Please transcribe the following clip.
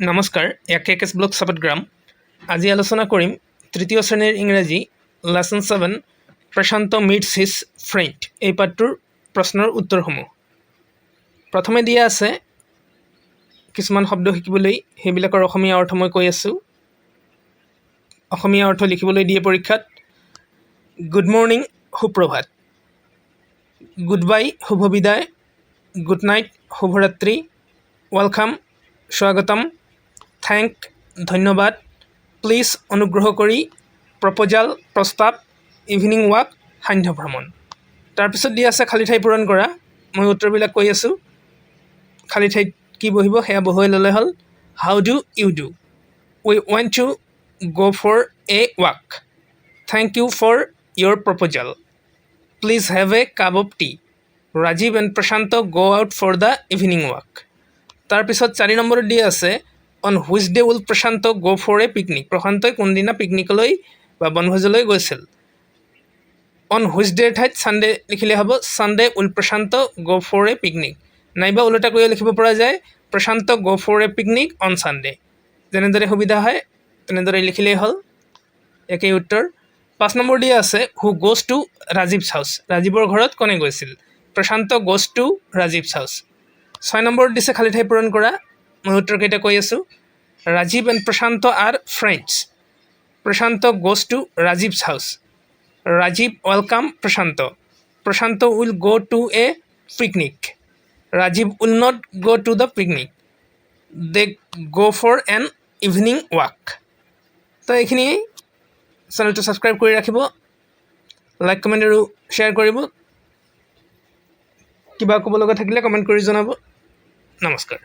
নমস্কাৰ KKs Vlog Sapatgram আজি আলোচনা কৰিম তৃতীয় শ্ৰেণীৰ ইংৰাজী লেসন 7 প্ৰশান্ত মিটস হিজ ফ্ৰেণ্ড এই পাঠটোৰ প্ৰশ্নৰ উত্তৰসমূহ প্ৰথমে দিয়া আছে কিছুমান শব্দ শিকিবলৈ হেবিলাকৰ অসমীয়া অৰ্থ মই কৈ আছো অসমীয়া অৰ্থ লিখিবলৈ দিয়ে পৰীক্ষাত গুড মৰ্নিং সুপ্ৰভাত গুড বাই শুভ বিদায় গুড নাইট শুভৰাত্ৰি ওয়েলকাম স্বাগতম থ্যাংক ধন্যবাদ প্লিজ অনুগ্ৰহ কৰি প্ৰপোজাল প্ৰস্তাৱ ইভিনিং ৱাক সান্ধ্য ভ্ৰমণ তাৰপিছত দিয়া আছে খালি ঠাই পূৰণ কৰা মই উত্তৰবিলাক কৈ আছো খালি ঠাইত কি বহিব হেয়া বহুৱাই ল'লে হ'ল how do you do we want to go for a walk thank you for your proposal please have a cup of tea Rajib and Prasanta go out for the evening walk তাৰপিছত 4 নম্বৰত দিয়া আছে on which day will Prasanta go for a picnic প্ৰশান্তই কোনদিনা পিকনিকলৈ বা বনভোজলৈ গৈছিল on which day ঠাইত Sunday লিখিলে হ'ব Sunday will Prasanta go for a picnic নাইবা উল্টা কৰি লিখিব পৰা যায় Prasanta go for a picnic on Sunday যেনেদৰে সুবিধা হয় তেনেদৰে লিখিলেই হ'ল একেই উত্তৰ 5 নম্বৰ দিয়া আছে who goes to Rajib's house ৰাজীৱৰ ঘৰত কোনে গৈছিল Prasanta goes to Rajib's house 6 number দিছে খালি ঠাই পূৰণ কৰা মই উত্তৰ কেইটা কৈ আছো Rajib and Prasanta are friends Prasanta goes to Rajib's house Rajib welcome Prasanta Prasanta will go to a picnic Rajib will not go to the picnic they go for an evening walk তো এইখিনি চেনেলটো subscribe কৰি ৰাখিব like comment আৰু share কৰিব কিবা ক'ব লগা থাকিলে কমেন্ট কৰি জনাব নমস্কাৰ